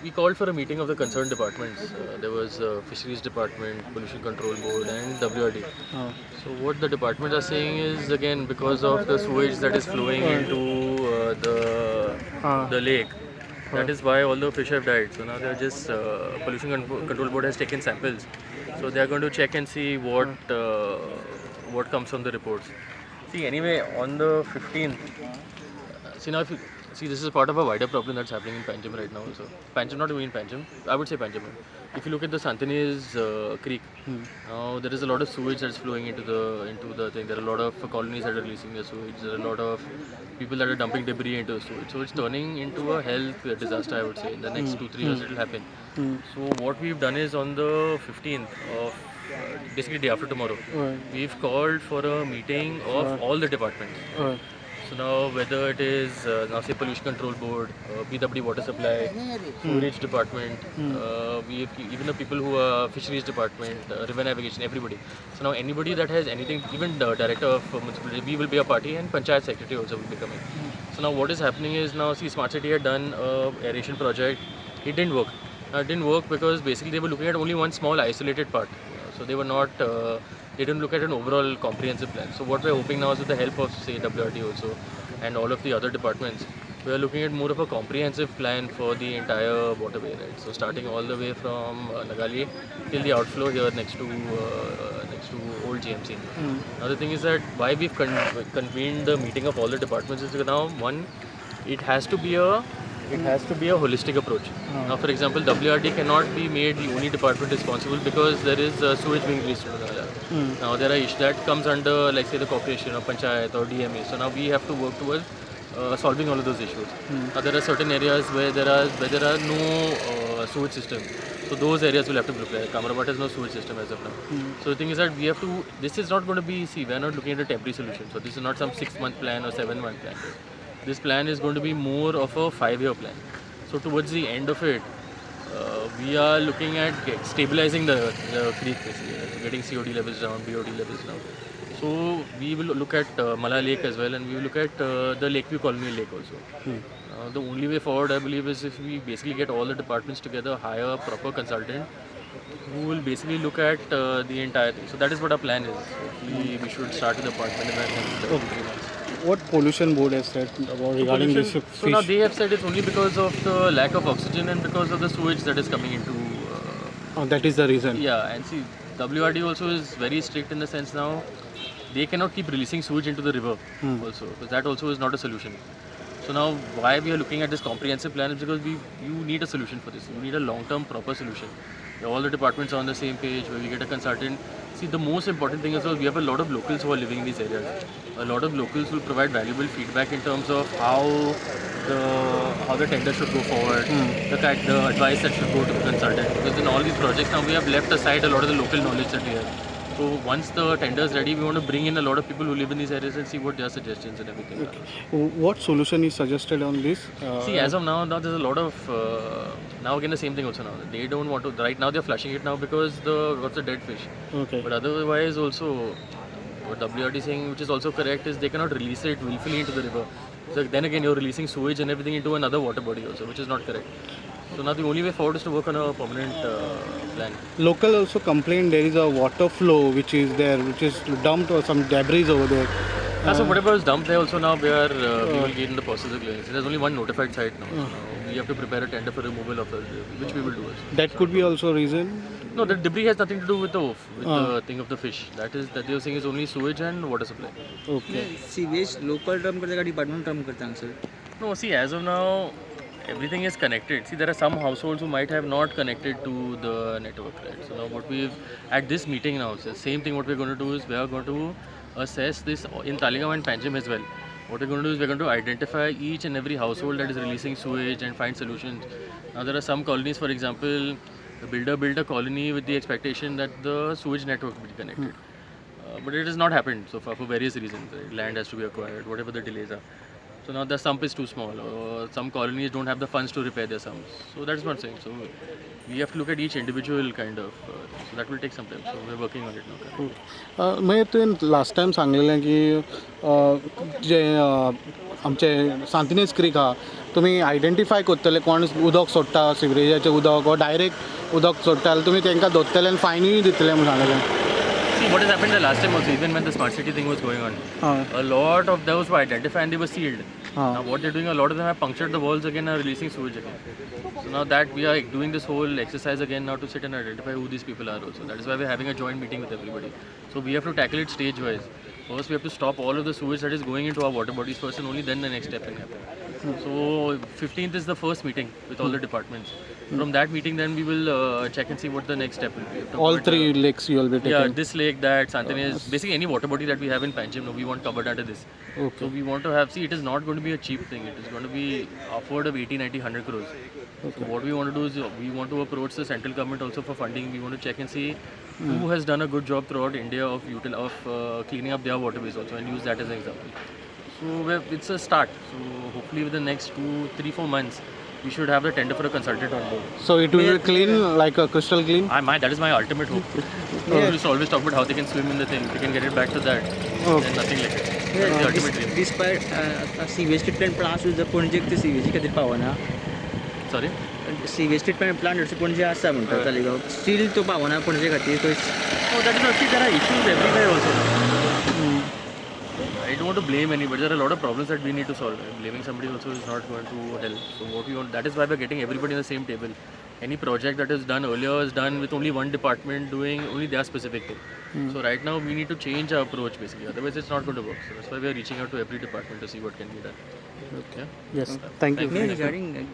we called for a meeting of the concerned departments. There was Fisheries Department, Pollution Control Board and WRD. Oh. So what the departments are saying is, again, because of the sewage that is flowing into the lake, that is why all the fish have died. So now they are just, Control Board has taken samples. So they are going to check and see what comes from the reports. See, anyway, on the 15th, see now if you see, this is part of a wider problem that's happening in Panjim right now also. Panjim, not even in Panjim, I would say Panjim. If you look at the Santanis creek, now there is a lot of sewage that's flowing into the thing. There are a lot of colonies that are releasing their sewage. There are a lot of people that are dumping debris into the sewage. So it's turning into a health disaster, I would say. In the next 2-3 years it will happen. So what we've done is on the 15th of basically day after tomorrow, we've called for a meeting of all the departments. So now whether it is now say Pollution Control Board, PWD Water Supply, Sewerage Department, we have even the people who are Fisheries Department, River Navigation, everybody. So now anybody that has anything, even the Director of Municipality, we will be a party and Panchayat Secretary also will be coming. So now what is happening is now see Smart City had done a aeration project, it didn't work. It didn't work because basically they were looking at only one small isolated part. So they were not, they didn't look at an overall comprehensive plan. So what we're hoping now is with the help of say WRT also and all of the other departments, we are looking at more of a comprehensive plan for the entire waterway, right? So starting all the way from Nagali till the outflow here next to old GMC. Now the thing is that why we've convened the meeting of all the departments is because now one, it has to be a holistic approach. Now, for example, WRD cannot be made the only department responsible because there is sewage being released into the Nala. Now, there are issues that comes under, like say, the corporation or panchayat or DMA. So now we have to work towards solving all of those issues. Now, there are certain areas where there are no sewage system. So those areas will have to be looked at. Kamarabat has no sewage system as of now. So the thing is that we have to. This is not going to be. See, we are not looking at a temporary solution. So this is not some 6-month plan or 7-month plan. This plan is going to be more of a 5-year plan. So towards the end of it, we are looking at stabilizing the creek basically, getting COD levels down, BOD levels down. So we will look at Mala Lake as well, and we will look at the Lakeview Colony Lake also. The only way forward, I believe, is if we basically get all the departments together, hire a proper consultant who will basically look at the entire thing. So that is what our plan is. Hopefully, we should start with the department in the next 2-3 months. What pollution board has said about regarding this fish? So now they have said it's only because of the lack of oxygen and because of the sewage that is coming into. That is the reason. Yeah, and see, WRD also is very strict in the sense now they cannot keep releasing sewage into the river also, because that also is not a solution. So now why we are looking at this comprehensive plan is because you need a solution for this. You need a long-term proper solution. All the departments are on the same page where we get a consultant. See, the most important thing is that we have a lot of locals who are living in these areas. A lot of locals will provide valuable feedback in terms of how the tender should go forward, the advice that should go to the consultant. Because in all these projects now we have left aside a lot of the local knowledge that we have. So once the tender is ready, we want to bring in a lot of people who live in these areas and see what their suggestions and everything are. What solution is suggested on this? See, as of now there's a lot of now again the same thing also now. They don't want to. Right now they're flushing it now because what's the dead fish. Okay. But otherwise also, what WRT is saying, which is also correct, is they cannot release it willfully into the river. So then again you're releasing sewage and everything into another water body also, which is not correct. So now the only way forward is to work on a permanent plan. Local also complained there is a water flow which is there, which is dumped or some debris over there. So whatever is dumped there also now we will get in the process of clearance. There's only one notified site now. So we have to prepare a tender for removal of it, which we will do also. That could be also reason. No, the debris has nothing to do with the thing of the fish. That you're saying is only sewage and water supply. Okay. Sewage local drum करते का department drum करते हैं sir? No, see, as of now, everything is connected. See, there are some households who might have not connected to the network, right? So now what we've, at this meeting now, so same thing what we're going to do is we are going to assess this in Talegaon and Panjim as well. What we're going to do is we're going to identify each and every household that is releasing sewage and find solutions. Now there are some colonies, for example, the builder built a colony with the expectation that the sewage network will be connected. But it has not happened so far for various reasons. Right? Land has to be acquired, whatever the delays are. So now the sump is too small, or some colonies don't have the funds to repair their sumps. So that's what I'm saying. So we have to look at each individual kind of thing. So that will take some time. So we're working on it now. currently. मागीर तुवें last time सांगलेलें की जे आमचे सांतिनेज creek आहा तुमी identify करतले कोण उदक सोडटा सिवरेजाचें उदक वा डायरेक्ट उदक सोडटा जाल्यार तुमी तांकां धरतले आनी फायनूय दितले म्हणून सांगलेलें. See what has happened the last time also, even when the smart city thing was going on, a lot of those were identified and they were sealed. Now what they're doing, a lot of them have punctured the walls again and are releasing sewage again. So now that we are doing this whole exercise again now to sit and identify who these people are also. That is why we're having a joint meeting with everybody. So we have to tackle it stage wise. First we have to stop all of the sewage that is going into our water bodies first, and only then the next step can happen. So 15th is the first meeting with all the departments. From that meeting then we will check and see what the next step will be. To All put, three lakes you will be taking. yeah, this lake, that, Santinez, basically any water body that we have in Panjim, no, we want covered under this. Okay. So we want to have, see, it is not going to be a cheap thing. It is going to be upward of 80, 90, 100 crores. So what we want to do is we want to approach the central government also for funding. We want to check and see who has done a good job throughout India of cleaning up their waterways also, and use that as an example. So it's a start. So hopefully within the next 2, 3, 4 months, we should have the tender for a consultant on board. So it will be clean, like a crystal clean? That is my ultimate hope. People used to always talk about how they can swim in the thing. If they can get it back to that, then nothing like it. That's the ultimate dream. Despite sewage treatment plant सुद्दां पणजेक ते सीवेजी खातीर पावना. Sorry? Sewage treatment plant हरशीं पणजे आसा म्हणटा Taleigao. Steel तो पावना पणजे खातीर थंय. Oh, that is actually, there are issues everywhere also. I don't want to blame anybody. There are a lot of problems that we need to solve. Blaming somebody also is not going to help. So what we want, that is why we're getting everybody on the same table. Any project that is done earlier is done with only one department doing only their specific thing. So right now we need to change our approach basically. Otherwise it's not going to work. So that's why we are reaching out to every department to see what can be done. Okay. Yes, thank you. Regarding